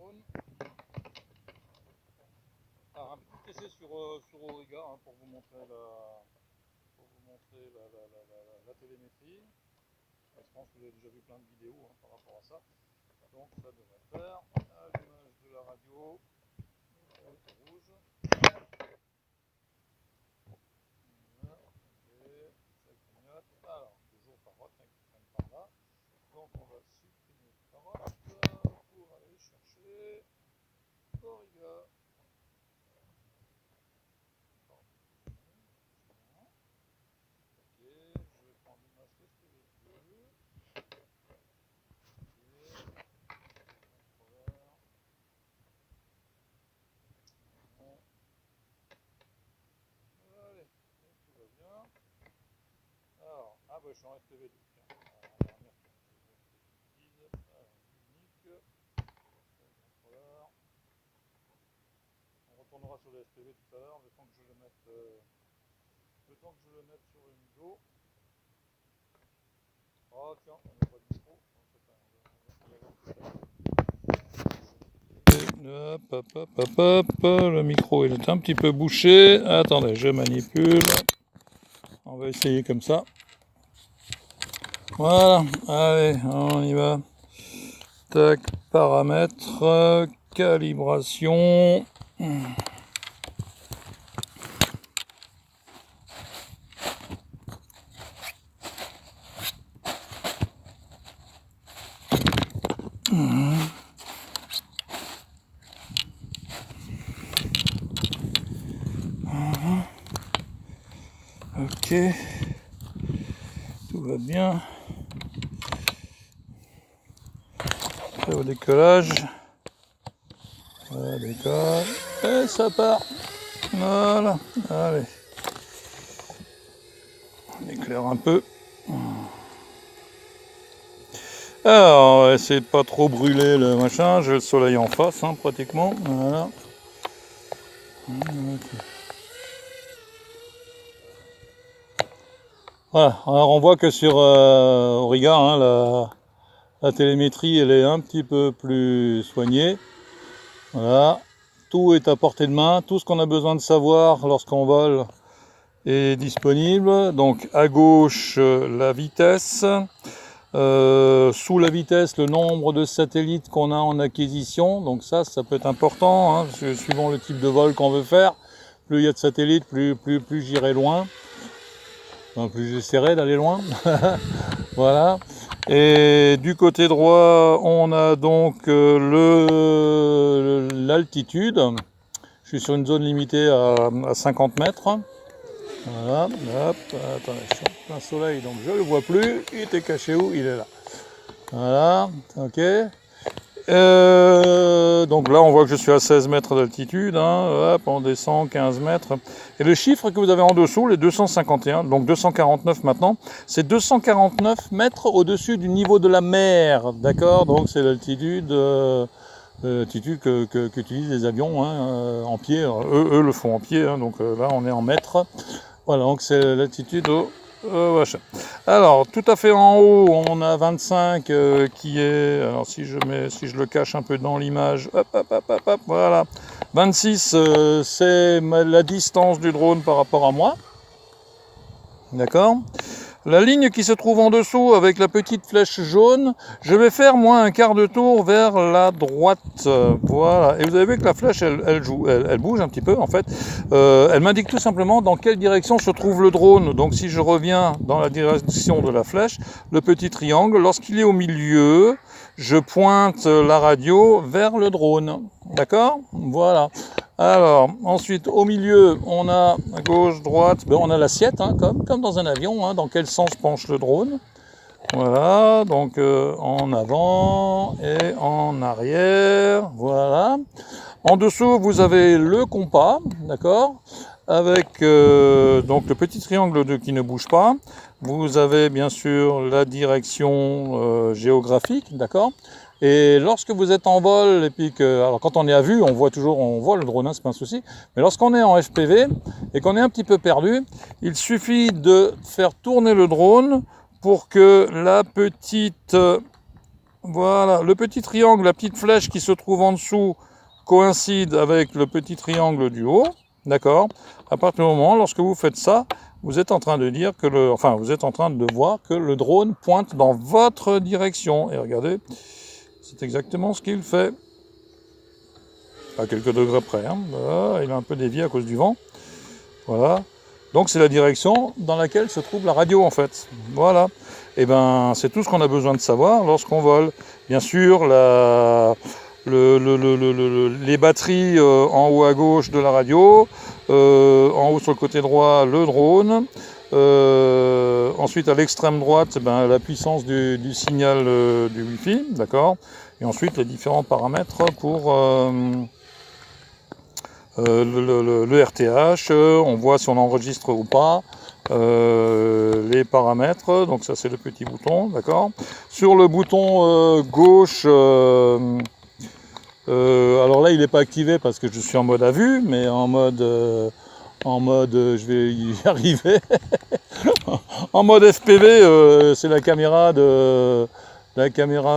drone. Alors un petit essai sur Auriga hein, pour vous montrer la télémétrie. Je pense que vous avez déjà vu plein de vidéos hein, par rapport à ça. Donc ça devrait faire à l'image de la radio. Rouge. Voilà, okay. Ça clignote. Alors, toujours parotte hein, qui traîne par là. Donc on va supprimer parotte pour aller chercher Auriga. Ok, je vais prendre une masque SPV2. Allez, tout va bien. Alors, ah bah je suis en SPV2. Tiens, on va revenir sur unique. On retournera sur le SPV tout à l'heure, le temps que je le mette sur le niveau. Oh tiens, on n'a pas de micro. Hop, le micro il est un petit peu bouché. Attendez, je manipule. On va essayer comme ça. Voilà, allez, on y va. Tac, paramètres, calibration. Ok, tout va bien. Prêt au décollage. Voilà, décolle. Et ça part. Voilà, allez. On éclaire un peu. Alors, on va essayer de pas trop brûler le machin. J'ai le soleil en face, hein, pratiquement. Voilà. Okay. Voilà. Alors, on voit que sur Auriga, hein, la télémétrie, elle est un petit peu plus soignée. Voilà. Tout est à portée de main. Tout ce qu'on a besoin de savoir lorsqu'on vole est disponible. Donc, à gauche, la vitesse. Sous la vitesse, le nombre de satellites qu'on a en acquisition, donc ça peut être important, hein, parce que suivant le type de vol qu'on veut faire, plus il y a de satellites, plus j'irai loin, enfin, plus j'essaierai d'aller loin. Voilà. Et du côté droit, on a donc l'altitude. Je suis sur une zone limitée à 50 mètres. Voilà, hop, attendez, je suis en plein soleil, donc je le vois plus. Il était caché où? Il est là. Voilà, ok. Donc là, on voit que je suis à 16 mètres d'altitude. Hein, hop, on descend 15 mètres. Et le chiffre que vous avez en dessous, les 251, donc 249 maintenant, c'est 249 mètres au-dessus du niveau de la mer. D'accord? Donc c'est l'altitude qu'utilisent les avions hein, en pied. Eux le font en pied, hein, donc là, on est en mètres. Voilà, donc c'est l'altitude au machin. Alors, tout à fait en haut, on a 25 qui est... Alors, si je le cache un peu dans l'image, hop, voilà. 26, c'est la distance du drone par rapport à moi. D'accord ? La ligne qui se trouve en dessous avec la petite flèche jaune, je vais faire moi un quart de tour vers la droite. Voilà. Et vous avez vu que la flèche, elle bouge un petit peu en fait. Elle m'indique tout simplement dans quelle direction se trouve le drone. Donc si je reviens dans la direction de la flèche, le petit triangle, lorsqu'il est au milieu, je pointe la radio vers le drone. D'accord ? Voilà. Alors, ensuite, au milieu, on a à gauche, droite, on a l'assiette, hein, comme dans un avion, hein, dans quel sens penche le drone. Voilà, donc en avant et en arrière, voilà. En dessous, vous avez le compas, d'accord, avec donc le petit triangle qui ne bouge pas. Vous avez bien sûr la direction géographique, d'accord. Et lorsque vous êtes en vol, et puis alors quand on est à vue, on voit le drone, hein, c'est pas un souci. Mais lorsqu'on est en FPV et qu'on est un petit peu perdu, il suffit de faire tourner le drone pour que la petite Voilà, le petit triangle, la petite flèche qui se trouve en dessous coïncide avec le petit triangle du haut, d'accord? À partir du moment, lorsque vous faites ça, vous êtes en train de dire que vous êtes en train de voir que le drone pointe dans votre direction. Et regardez, c'est exactement ce qu'il fait. À quelques degrés près, hein. Voilà, il a un peu dévié à cause du vent. Voilà. Donc c'est la direction dans laquelle se trouve la radio en fait. Voilà. Et ben c'est tout ce qu'on a besoin de savoir lorsqu'on vole. Bien sûr, les batteries en haut à gauche de la radio, en haut sur le côté droit le drone, ensuite à l'extrême droite la puissance du signal du Wi-Fi, d'accord, et ensuite les différents paramètres pour le RTH, on voit si on enregistre ou pas, les paramètres, donc ça c'est le petit bouton, d'accord. Sur le bouton gauche, alors là il n'est pas activé parce que je suis en mode à vue, mais en mode je vais y arriver, en mode FPV, c'est la caméra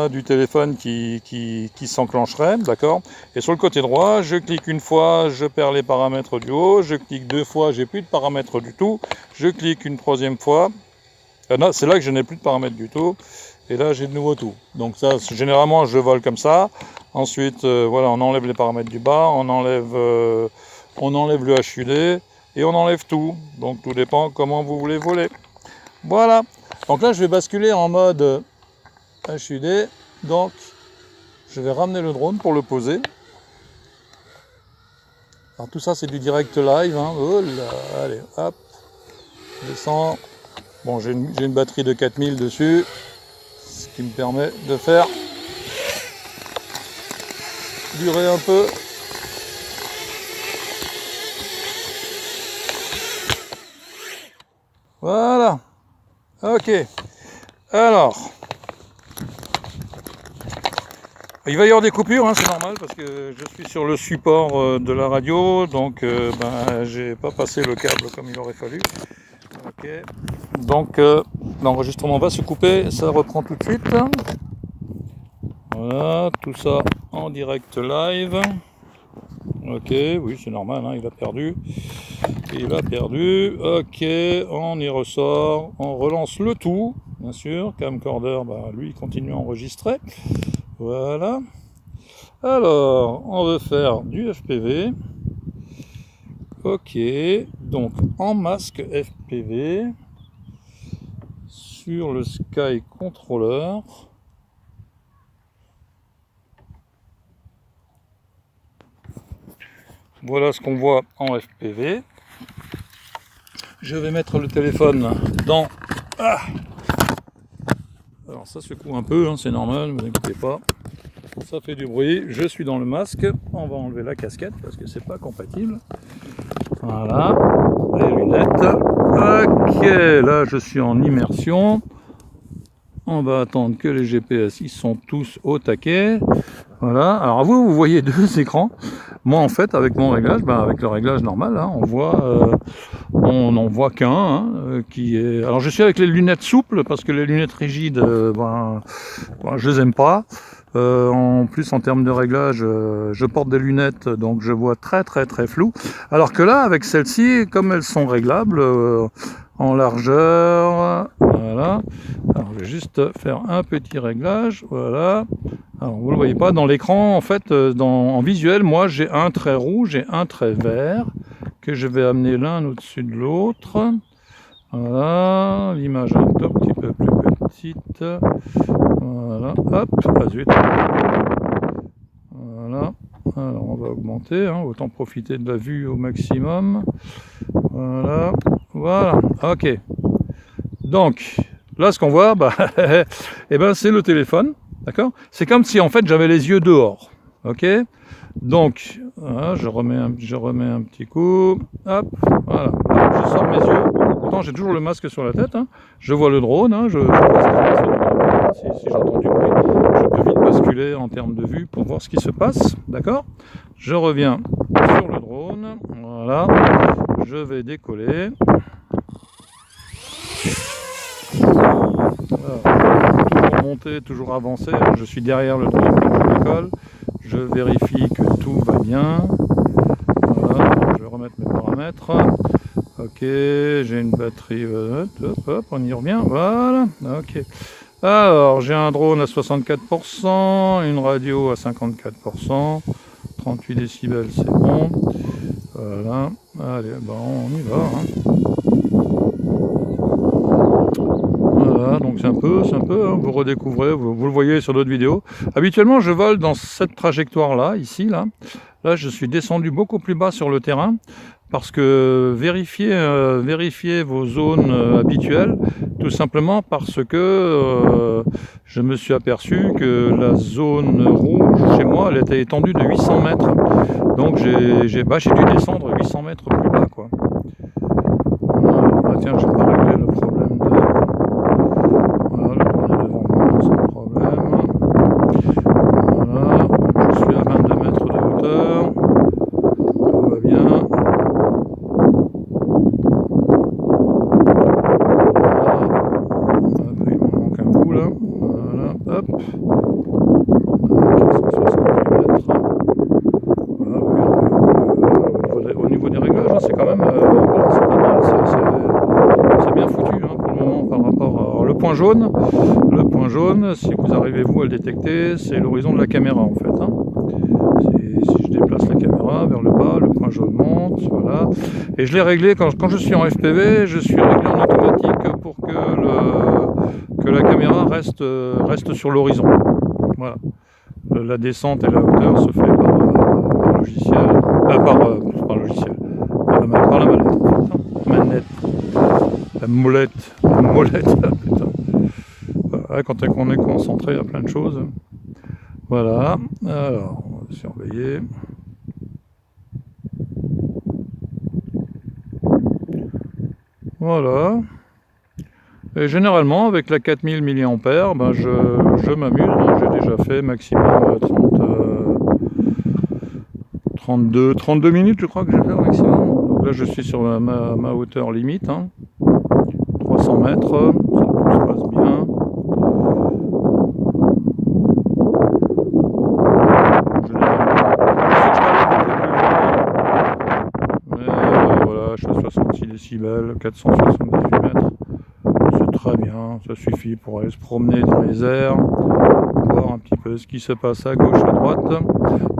du téléphone qui s'enclencherait, d'accord. Et sur le côté droit, je clique une fois, je perds les paramètres du haut, je clique deux fois, j'ai plus de paramètres du tout, je clique une troisième fois, non, c'est là que je n'ai plus de paramètres du tout, et là j'ai de nouveau tout. Donc ça, généralement je vole comme ça. Ensuite, voilà, on enlève les paramètres du bas, on enlève le HUD, et on enlève tout. Donc tout dépend comment vous voulez voler. Voilà. Donc là je vais basculer en mode HUD, donc je vais ramener le drone pour le poser. Alors tout ça c'est du direct live, hein. Oh là, allez, hop, je descends. Bon, j'ai une batterie de 4000 dessus, ce qui me permet de faire durer un peu. Voilà, ok, alors... Il va y avoir des coupures, hein, c'est normal, parce que je suis sur le support de la radio, donc j'ai pas passé le câble comme il aurait fallu. Ok. Donc l'enregistrement va se couper, ça reprend tout de suite. Voilà, tout ça en direct live. Ok, oui c'est normal, hein, il a perdu. Ok, on y ressort, on relance le tout, bien sûr. Camcorder, lui il continue à enregistrer. Voilà. Alors, on veut faire du FPV. Ok, donc en masque FPV sur le Sky Controller. Voilà ce qu'on voit en FPV. Je vais mettre le téléphone dans... Ah, alors ça secoue un peu, hein, c'est normal, ne vous inquiétez pas. Ça fait du bruit, je suis dans le masque, on va enlever la casquette parce que c'est pas compatible. Voilà, les lunettes. Ok, là je suis en immersion. On va attendre que les GPS ils sont tous au taquet. Voilà, alors vous voyez deux écrans. Moi en fait avec mon réglage, avec le réglage normal, hein, on n'en voit qu'un qui est... Alors je suis avec les lunettes souples parce que les lunettes rigides, je les aime pas. En plus en termes de réglage, je porte des lunettes donc je vois très flou. Alors que là avec celles-ci, comme elles sont réglables en largeur, voilà. Alors je vais juste faire un petit réglage, voilà. Alors vous le voyez pas dans l'écran en fait, en visuel, moi j'ai un trait rouge et un trait vert que je vais amener l'un au-dessus de l'autre. Voilà, l'image un tout petit peu plus petite. Voilà, hop, ah zut. Voilà, alors on va augmenter, hein, autant profiter de la vue au maximum. Voilà, ok. Donc, là ce qu'on voit, c'est le téléphone, d'accord? C'est comme si en fait j'avais les yeux dehors, ok? Donc, voilà, je remets un petit coup, hop, voilà, hop, je sors mes yeux. Pourtant j'ai toujours le masque sur la tête, hein. Je vois le drone, hein, je vois ce qui se passe. Si j'entends du bruit, je peux vite basculer en termes de vue pour voir ce qui se passe, d'accord? Je reviens sur le drone, voilà, je vais décoller. Voilà, tout monter, toujours avancer. Alors, je suis derrière le truc, je décolle. Je vérifie que tout va bien. Voilà, je vais remettre mes paramètres. Ok, j'ai une batterie. Hop, hop, on y revient. Voilà, ok. Alors, j'ai un drone à 64%, une radio à 54%, 38 décibels, c'est bon. Voilà, allez, bon, on y va. Voilà, donc c'est un peu, hein, vous redécouvrez, vous le voyez sur d'autres vidéos. Habituellement, je vole dans cette trajectoire-là, ici, là. Là, je suis descendu beaucoup plus bas sur le terrain, parce que vérifiez vos zones habituelles, tout simplement parce que je me suis aperçu que la zone rouge, chez moi, elle était étendue de 800 mètres. Donc j'ai dû descendre 800 mètres plus bas, quoi. Ah, tiens, j'ai pas réglé le problème de... Voilà, le drone est devant moi, sans problème. Voilà, je suis à 22 mètres de hauteur. Tout va bien. Voilà. Après, il me manque un bout là. Voilà, hop. 470 mètres. Voilà, au niveau des réglages, hein, c'est quand même voilà, c'est pas mal, c'est bien foutu hein, pour le moment par rapport à... Alors, le point jaune, si vous arrivez vous à le détecter, c'est l'horizon de la caméra en fait. Hein. Si je déplace la caméra vers le bas, le point jaune monte, voilà. Et je l'ai réglé, quand je suis en FPV, je suis réglé en automatique pour que la caméra reste sur l'horizon. Voilà. La descente et la hauteur se fait par logiciel, par logiciel, par la manette, manette, la molette, putain. Voilà, quand on est concentré à plein de choses. Voilà, alors on va surveiller. Voilà. Et généralement avec la 4000 mAh, ben je m'amuse, hein. J'ai déjà fait maximum 32 minutes je crois que j'ai fait au maximum. Donc là je suis sur ma hauteur limite, hein. 300 mètres, tout se passe bien. Voilà, je suis à 66 décibels, 478 mètres. C'est très bien, ça suffit pour aller se promener dans les airs, voir un petit peu ce qui se passe à gauche, à droite.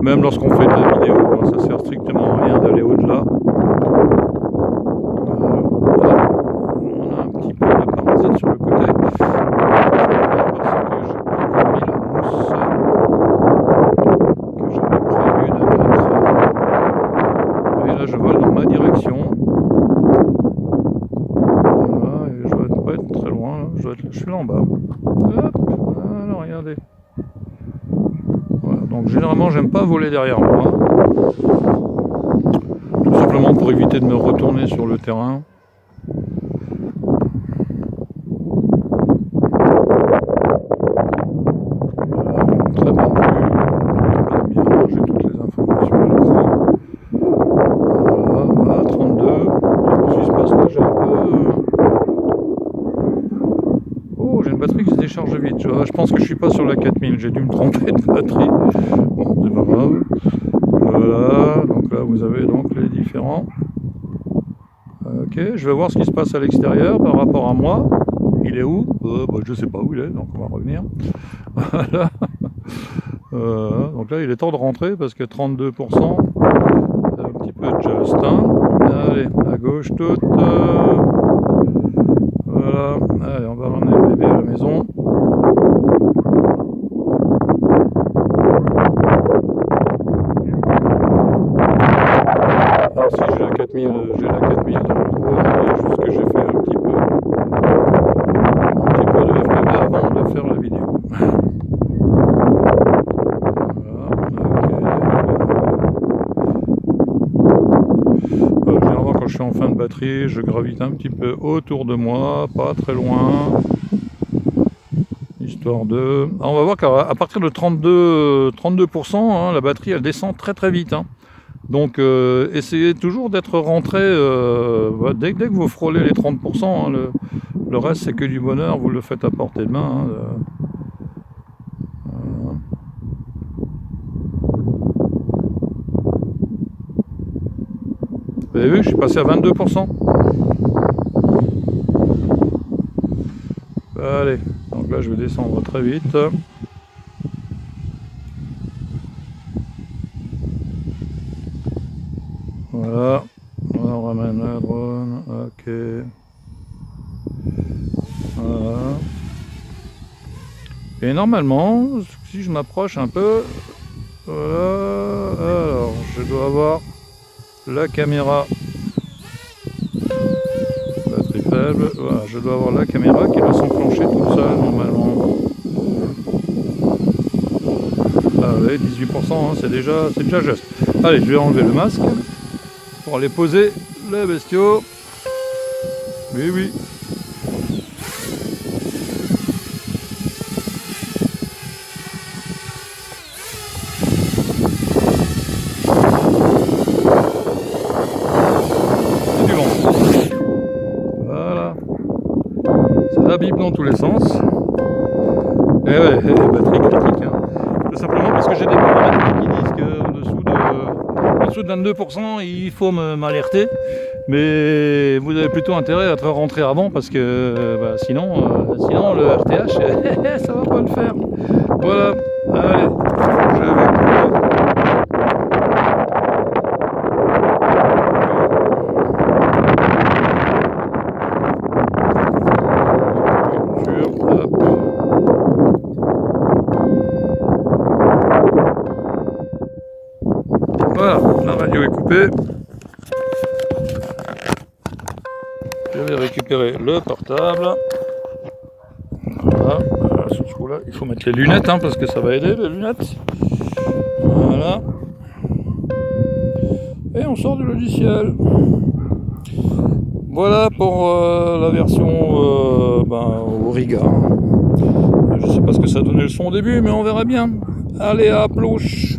Même lorsqu'on fait de la vidéo, ça sert strictement à rien d'aller au-delà. On a un petit peu de parasites sur le côté. Parce que j'ai pas encore mis la mousse que j'avais prévu de mettre. Et là je vole dans ma direction. Voilà, et je dois pas être très loin, là. Je suis là en bas. Hop, voilà, regardez. Voilà, donc généralement j'aime pas voler derrière moi. Tout simplement pour éviter de me retourner sur le terrain. Charge vite, je pense que je suis pas sur la 4000, j'ai dû me tromper de batterie. Bon, c'est pas grave. Voilà, donc là vous avez donc les différents. Ok, je vais voir ce qui se passe à l'extérieur par rapport à moi. Il est où? Bah, je sais pas où il est, donc on va revenir. Voilà. Donc là il est temps de rentrer parce que 32%, c'est un petit peu juste. Hein. Allez, à gauche toute. Voilà, allez, on va ramener le bébé à la maison. Alors si j'ai la 4000 dans le drone, juste que j'ai fait un petit peu de FPV avant de faire la vidéo. Voilà, généralement quand je suis en fin de batterie, je gravite un petit peu autour de moi, pas très loin. Histoire de... Alors on va voir qu'à partir de 32%, hein, la batterie elle descend très très vite. Hein. Donc essayez toujours d'être rentré, dès que vous frôlez les 30%, hein, le reste c'est que du bonheur, vous le faites à portée de main. Hein, Vous avez vu, je suis passé à 22%. Allez, donc là je vais descendre très vite. Voilà, on ramène la drone, ok. Voilà. Et normalement, si je m'approche un peu, voilà, alors je dois avoir la caméra, batterie faible, voilà, je dois avoir la caméra qui va s'enclencher toute seule normalement. Ah oui, 18%, hein, c'est déjà juste. Allez, je vais enlever le masque pour aller poser les bestiaux. Oui, oui. Voilà, ça bip dans tous les sens. Et ouais, batterie critique. Hein. Tout simplement parce que j'ai des paramètres qui disent qu'en dessous de 22%, il faut m'alerter. Mais vous avez plutôt intérêt à être rentré avant parce que bah, sinon le RTH, ça va pas le faire. Voilà, allez, je vais couper. Voilà, la radio est coupée. Je vais récupérer le portable. Voilà, sur ce coup-là, il faut mettre les lunettes hein, parce que ça va aider les lunettes. Voilà. Et on sort du logiciel. Voilà pour la version Auriga. Je sais pas ce que ça donnait le son au début, mais on verra bien. Allez, à plouche.